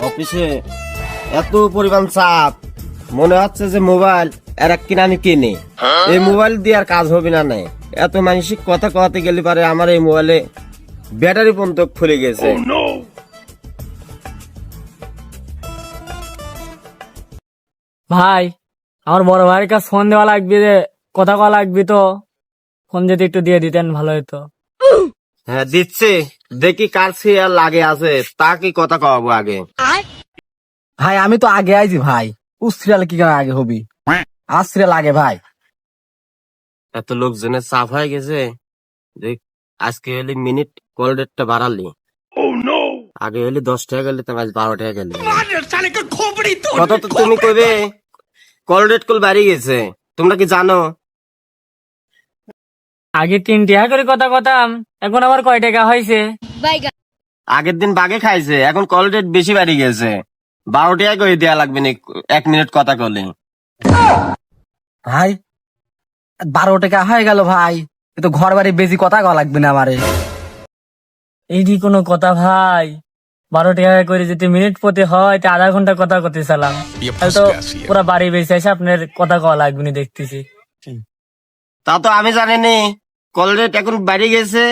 অফিসে এত পরিমাণ চাপ, মনে হচ্ছে যে মোবাইল আর এক কিনা আমি কিনি। এই মোবাইল দিয়ে আর কাজ হবে না। নাই এত মানসিক কথা কওয়াতে গেলে পারে আমার এই মোবাইলে ব্যাটারি পর্যন্ত ফুলে গেছে। ভাই আমার বড় ভাইয়ের কাছে ফোন দেওয়া লাগবে, কথা কওয়া লাগবে, তো ফোন যদি একটু দিয়ে দিতেন ভালো হতো। হ্যাঁ দিচ্ছে, দেখি কার সিরিয়াল লাগে আছে তা কি কথা কওয়াবো আগে। ভাই আমি তো আগে আইছি ভাই, সিরিয়াল কি করে আগে হবি, আর সিরিয়াল আগে ভাই। এত লোকজনের চাপ হয়ে গেছে। দেখ আজকে হলে মিনিট কল ডেটটা বাড়ালি, আগে হলে 10 টাকা গেলে তো আজ 12 টাকা গেলে। কত তো তুমি কইবে কল ডেট কল বাড়ি গেছে, তোমরা কি জানো? আগে 3 টাকা করে কথা কথাম, এখন আবার কয় টাকা হয়েছে? আগের দিন বাগে খাইছে, এখন কল ডেট বেশি বাড়ি গেছে। 12 টাকা করে দেয়া লাগবে না 1 মিনিট কথা কলে। ভাই 12 টাকা হয়ে গেল ভাই, এ তো ঘর বাড়ি বেশি কথা কওয়া লাগবে না আমারে। এই দি কোনো কথা ভাই, 12 টাকা করে যদি মিনিট প্রতি হয় তা আধা ঘন্টা কথা করতে চালাম, তাহলে তো পুরা বাড়ি বেঁচে এসে আপনার কথা কওয়া লাগবে না দেখতেছি। তা তো আমি জানিনি, কল ডেট এখন বাড়ি গেছে,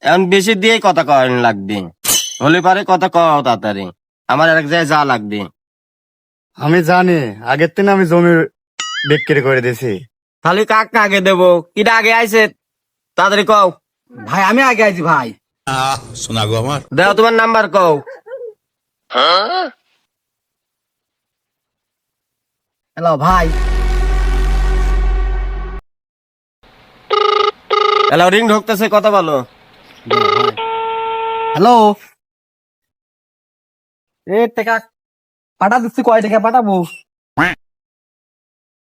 এখন বেশি দিয়ে কথা কওয়ানো লাগবে। হলে পারে কথা কও তাড়াতাড়ি, আমার এক জায়গায় যা লাগবে। আমি জানি, আগের দিন আমি জমি বিক্রি করে দিছি। তাহলে কাক আগে দেবো, কিটা আগে আইছে তাড়াতাড়ি কও। ভাই আমি আগে আইছি ভাই। শোনা গো আমার, দাও তোমার নাম্বার কও। হ্যালো ভাই। হ্যালো, রিং ঢুকতেছে, কথা বলো। হ্যালো, এ টাকা পাঠা দিচ্ছি, কয় টাকা পাঠাবো?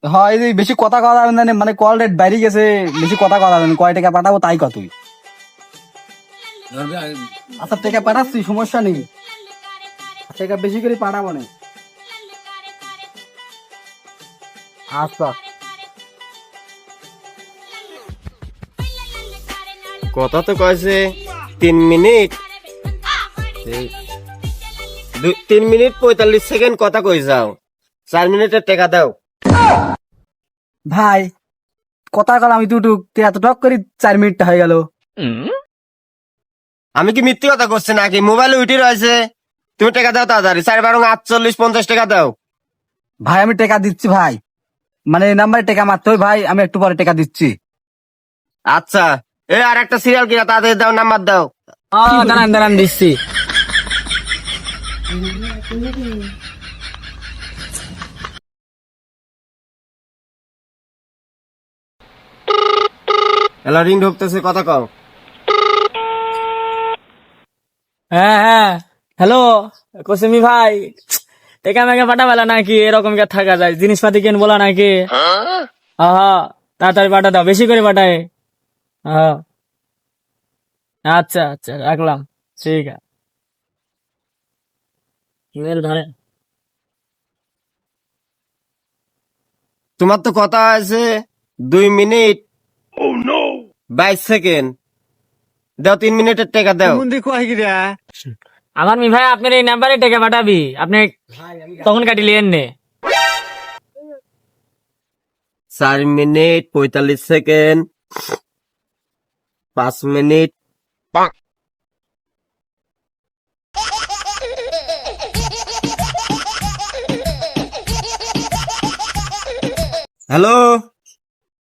হয় এই বেশি কথা কওয়া যাবে না, মানে কল রেট বাইরে গেছে, বেশি কথা কওয়া যাবে না, কয় টাকা পাঠাবো তাই কতই। আচ্ছা টাকা পাঠাচ্ছি, সমস্যা নেই, টাকা বেশি করে পাঠাবো না। আচ্ছা কথা তো কয়েছে 3 মিনিট, 3 মিনিট 45 সেকেন্ড কথা কই যাও, 4 মিনিটের টাকা দাও। ভাই কথা কল আমি টুটুক এত টক করি 4 মিনিট হয়ে গেল। আমি কি মিথ্যে কথা করছি নাকি? মোবাইলে উঠে রয়েছে, তুমি টাকা দাও তাড়াতাড়ি। 4 বারং 48-50 টাকা দাও। ভাই আমি টাকা দিচ্ছি ভাই, মানে এই নাম্বারে টাকা মারতে হবে ভাই, আমি একটু পরে টাকা দিচ্ছি। আচ্ছা, আর একটা সিরিয়াল কিনা তাড়াতাড়ি দাও, নাম্বার দাও। দাঁড়ান দাঁড়ান দিচ্ছি। হ্যালো, রিং ঢুকতেছে, কথা কও। হ্যাঁ হ্যাঁ হ্যালো কসমি ভাই, টাকা মেঘা পাঠাবেলা নাকি? এরকম কে থাকা যায়? জিনিসপাতি কেন বলা নাকি? হ্যাঁ তাড়াতাড়ি পাঠা দাও, বেশি করে পাঠায়। হ্যাঁ আচ্ছা আচ্ছা রাখলাম, ঠিক আছে। মেল ধরে তোমার তো কথা আছে 2 মিনিট 22 সেকেন্ড, দাও 3 মিনিটের টাকা দাও। আমার মি ভাই আপনার এই নাম্বারে টাকা পাঠাবি, আপনি তখন কাটিলেন নে। 4 মিনিট 45 সেকেন্ড, 5 মিনিট। হ্যালো,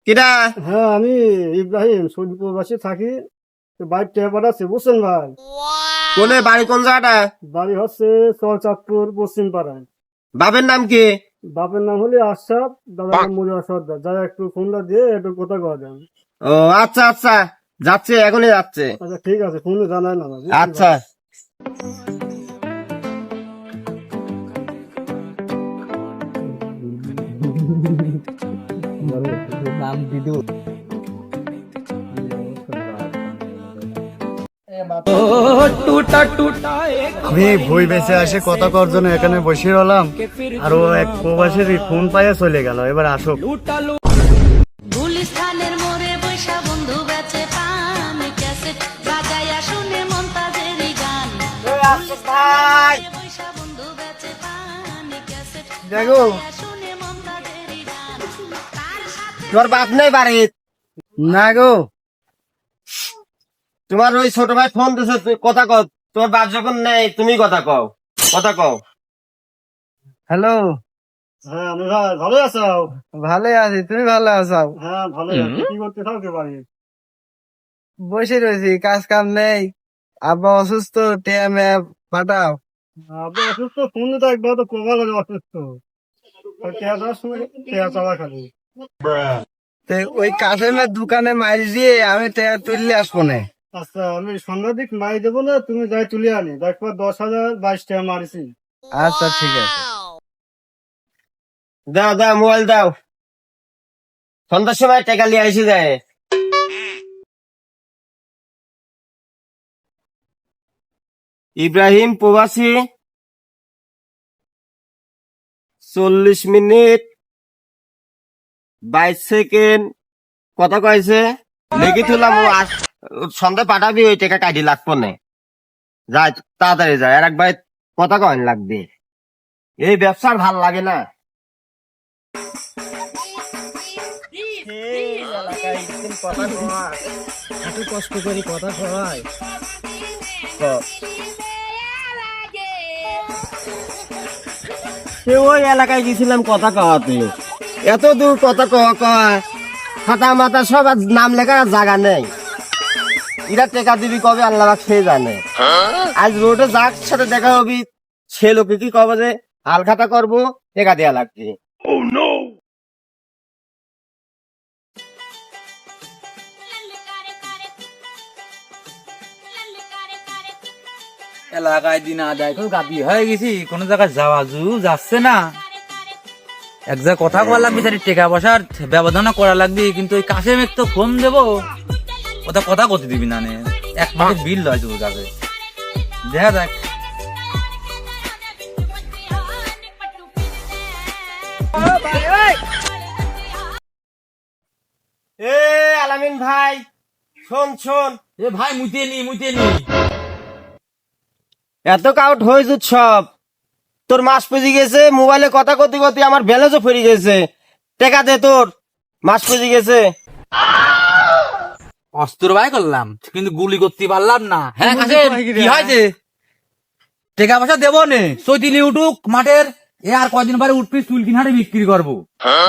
কিরা? হ্যাঁ আমি ইব্রাহিম, সৌদি প্রবাসী থাকি। বাইক টেয়া পাঠাচ্ছি, বুঝছেন ভাই? কোনে বাড়ি, কোন জায়গাটা? বাড়ি হচ্ছে চরচাঁদপুর পশ্চিম পাড়ায়। বাপের নাম কি? বাপের নাম হলে আশরাফ, দাদার নাম মুজিবুর সর্দার। যা একটু ফোনটা দিয়ে একটু কথা কওয়া দেন। ও আচ্ছা আচ্ছা, যাচ্ছে, এখনই যাচ্ছে। আচ্ছা ঠিক আছে, ফোনে জানাই না। আচ্ছা। আমি বই বেঁচে আসে কথা কর জন্য এখানে বসে রলাম, আর ও এক প্রবাসীর ফোন পাইয়া চলে গেল। এবার আসুক। গুলিস্তানের মোড়ে বৈশা বন্ধু বেচে পান ক্যাসেট বাজায়া শুনে মন্তাজেরই গান। দেখো শুনে মমতাজেরই গান তার সাথে তোমার বাপ নেই বাড়ির? না গো, তোমার ওই ছোট ভাই ফোন দিছে, কথা কও। তোমার বাপ যখন নেই তুমি কথা কও, কথা কও। হ্যালো, হ্যাঁ আমি ভালো আছো? ভালো আছি, তুমি ভালো আছো? হ্যাঁ ভালো আছি। কি করতে থাকতে পারি? বসে রয়েছি, কাজ কাম নেই। আব্বা অসুস্থ, টেমে পাঠাও। আপনি অসুস্থ? ফোন তো একবার তো কোমা লাগে অসুস্থ। টেয়া দেওয়ার সময় টেয়া চাওয়া খালি। তো ওই কাশেমের দোকানে মাইর দিয়ে আমি টেয়া তুললে আসবো না। আচ্ছা আমি সন্ধ্যার দিক মাই দেবো না, তুমি যাই তুলে আনি। দেখবো 10,022 টাকা মারিছি। আচ্ছা ঠিক আছে। দাও দাও, মোবাইল দাও। সন্ধ্যার সময় টাকা নিয়ে এসে যায়। ইব্রাহিম প্রবাসী 40 মিনিট 22 সেকেন্ড কথা কয়েছে লিখি তুলাম। সন্ধ্যা পাঠাবি, ওই টাকা কাটি লাগবো না। যাই তাড়াতাড়ি যায়, আর একবার কথা কয়েন লাগবে। এই ব্যবসার ভাল লাগে না। এত কষ্ট করি কথা কয়। সে ওই এলাকায় গেছিলাম কথা কওয়াতে, এত দূর কথা কওয়া কয়, খাতা মাথা সব আর নাম লেখার জায়গা নেই। এরা টেকা দিবি কবে আল্লাহ পাক সে জানে। আজ রোডে যার সাথে দেখা হবি, সে লোকে কি কবে যে হাল খাতা করবো, টেকা দেয়া লাগবে। এলাকায় দিন আদায় করে গাবি হয়ে গেছি, কোনো জায়গায় যাওয়া যাচ্ছে না। এক জায়গায় কথা বললাম, বিচারি টাকা পয়সার ব্যবধান করা লাগবে, কিন্তু ওই কাশে মেঘ তো ফোন দেবো, ওটা কথা করতে দিবি না নে। এক মাসের বিল লয় তো যাবে, দেখা যাক। এ আলামিন ভাই, শোন শোন, এ ভাই মুতে নি এত কাউট হয়েছে সব। তোর মাস পুজি গেছে, মোবাইলে কথা করতে করতে আমার ব্যালেন্সও ফিরে গেছে। টেকা দে, তোর মাস পুজি গেছে। অস্ত্র বাই করলাম, কিন্তু গুলি করতে পারলাম না। হ্যাঁ কাছে কি হয়েছে? টাকা পয়সা দেবো নে, চৈতিলি উঠুক মাঠের, এ আর কয়দিন পরে উঠবি, চুল কিনারে বিক্রি করবো।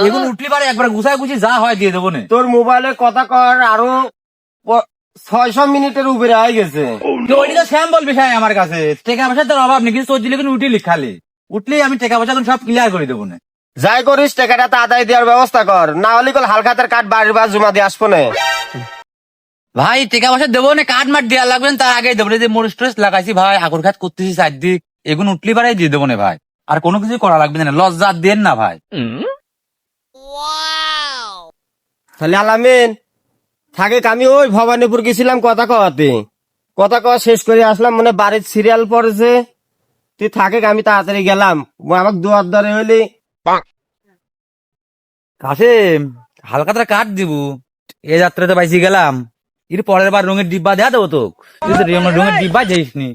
এগুলো উঠলি পারে একবার গুছায় গুছি যা হয় দিয়ে দেবো নে। তোর মোবাইলে কথা কর আরো 600 মিনিটের উপরে হয়ে গেছে। তো ওইটা তো স্যাম্পল বিষয় আমার কাছে, টাকা পয়সার তোর অভাব নেই, কিন্তু চৈতিলি কিন্তু উঠি লিখালি, উঠলেই আমি টাকা পয়সা সব ক্লিয়ার করে দেবো না। যাই করিস টাকাটা তাড়াতাড়ি দেওয়ার ব্যবস্থা কর, না হলে কল হালখাতার কাঠ বাড়ির বাস জমা দিয়ে আসবো না। ভাই টাকা পয়সা দেবো না, কাঠ মাঠ দেওয়া লাগবে না, তার আগে দেবো না। যে মরিচ টরিচ লাগাইছি ভাই, আগর খাত করতেছি চারদিক, এগুলো উঠলি পারে দিয়ে দেবো না ভাই। আর কোনো কিছু করা লাগবে না, লজ্জা দেন না ভাই। তাহলে আলামিন থাকে, আমি ওই ভবানীপুর গেছিলাম কথা কওয়াতে, কথা কওয়া শেষ করে আসলাম, মানে বাড়ির সিরিয়াল পড়েছে। তুই থাকে, আমি তাড়াতাড়ি গেলাম, আমাকে দুয়ার দরে হইলি। কাসেম হালকাটা কাঠ দিব, এ যাত্রাতে বাইসি গেলাম, এর পরের বার রঙের ডিব্বা দেয়া দেবো তো, তুই তো রঙের ডিব্বা যাইস নি।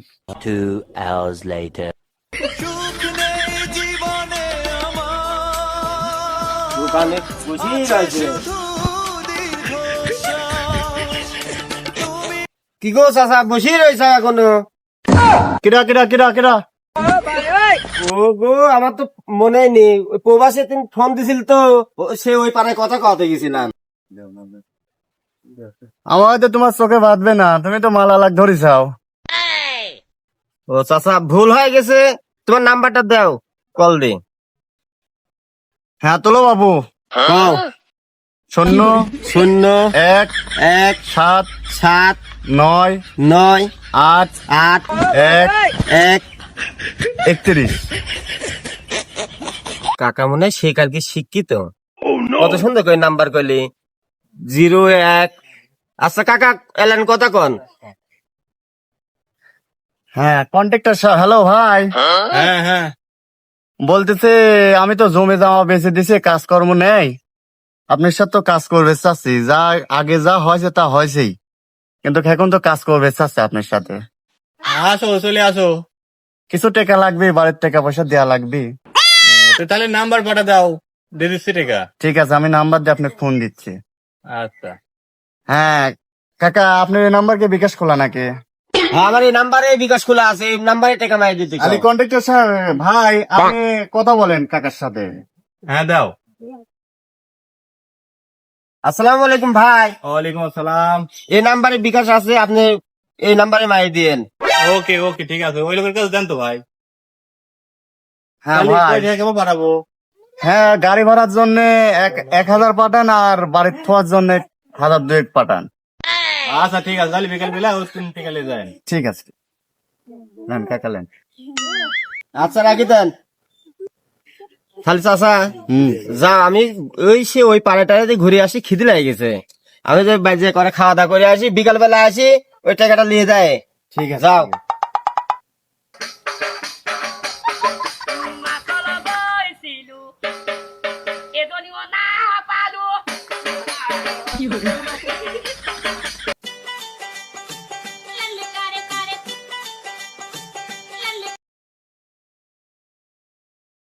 দোকানে বসেই রয়েছে। কি গো চাচা, বসেই রয়েছে এখনো? কিরা কিরা কিরা কিরা? ও গো, আমার তো মনে নেই, ওই প্রবাসে তুমি ফোন দিছিল তো, সে ওই পাড়ায় কথা কওয়াতে গেছিলাম। আমার তো তোমার চোখে বাঁধবে না, তুমি তো মালা লাগ ধরিছাও। ও চাচা, ভুল হয়ে গেছে, তোমার নাম্বারটা দাও, কল দি। হ্যাঁ তোলো বাবু। কও। 0 1 7 7 9 9 8 8 1 1। 31। কাকা মনে হয় সে কালকে শিক্ষিত, কত সুন্দর করে নাম্বার কইলি। 01। আচ্ছা কাকা এলেন কথা কন। হ্যাঁ কন্ট্রাক্টর হ্যালো ভাই। হ্যাঁ হ্যাঁ। বলতেছে আমি তো জমি জমা বেঁচে দিছি, কাজকর্ম নেই, আপনার সাথে তো কাজ করবে চাচ্ছি, যা আগে যা হয়েছে তা হয়েছেই, কিন্তু এখন তো কাজ করবে চাচ্ছে আপনার সাথে। আসো, চলে আসো। কিছু টাকা লাগবে, বাড়ির টাকা পয়সা দেওয়া লাগবে। তাহলে নাম্বার পাঠা দাও, দিয়ে দিচ্ছি টাকা। ঠিক আছে, আমি নাম্বার দিয়ে আপনাকে ফোন দিচ্ছি। আচ্ছা। হ্যাঁ কাকা, আপনার এই নাম্বার কে বিকাশ খোলা নাকি? আমার এই নাম্বারে বিকাশ খোলা আছে, এই নাম্বারে টাকা মাই দিতে আরে কন্ট্রাক্টর স্যার, ভাই আপনি কথা বলেন কাকার সাথে। হ্যাঁ দাও। আসসালামু আলাইকুম ভাই, ওয়ালাইকুম আসসালাম। এই নাম্বারে বিকাশ আছে, আপনি এই নাম্বারে মাই দিয়েন। ওকে ওকে, ঠিক আছে, ওই লোকের কাছে দেন তো ভাই। হ্যাঁ তাহলে ভাই, কয় টাকা কেমন পাঠাবো? হ্যাঁ গাড়ি ভাড়ার জন্য 1000 পাঠান, আর বাড়ির থোয়ার জন্য 1002 পাঠান। আচ্ছা ঠিক আছে, তাহলে বিকাল বেলা ওই টাকা নিয়ে যান। ঠিক আছে, নেন কাকা নেন। আচ্ছা রাখি দেন। খালি চাচা, যা আমি ওই পাড়াটাতে ঘুরে আসি, খিদে লেগে গেছে। আমি যে বাজে করে খাওয়া দাওয়া করে আসি, বিকাল বেলা আসি, ওই টাকাটা নিয়ে যায়। ঠিক আছে, যাও। মাতল বইছিলো এজনীও না পালো